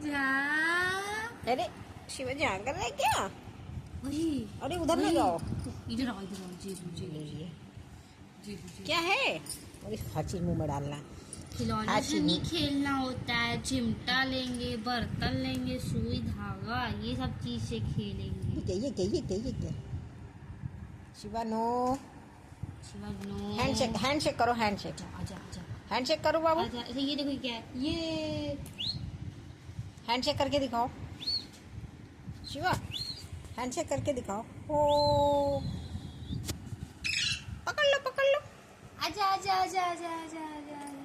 जा। अरे शिवाजी यहाँ कर रहे हैं क्या? वही अरे उधर ना जाओ। इधर आओ इधर आओ। जी जी लीजिए। जी जी। क्या है? और इस हर चीज मुंह में डालना। खिलौने से नहीं खेलना होता है। चिमटा लेंगे, बर्तन लेंगे, सुई धागा, ये सब चीज से खेलेंगे। ये क्या? Shiva no. Shiva no. Handshake करो हैंडशेक। आजा आजा हैंडशेक करो बाबू। आजा। अच्छा ये देखो क्या है ये। हैंडशेक करके दिखाओ शिवा। हैंडशेक करके दिखाओ। ओ पकड़ लो। आजा आजा आजा आजा आजा आजा।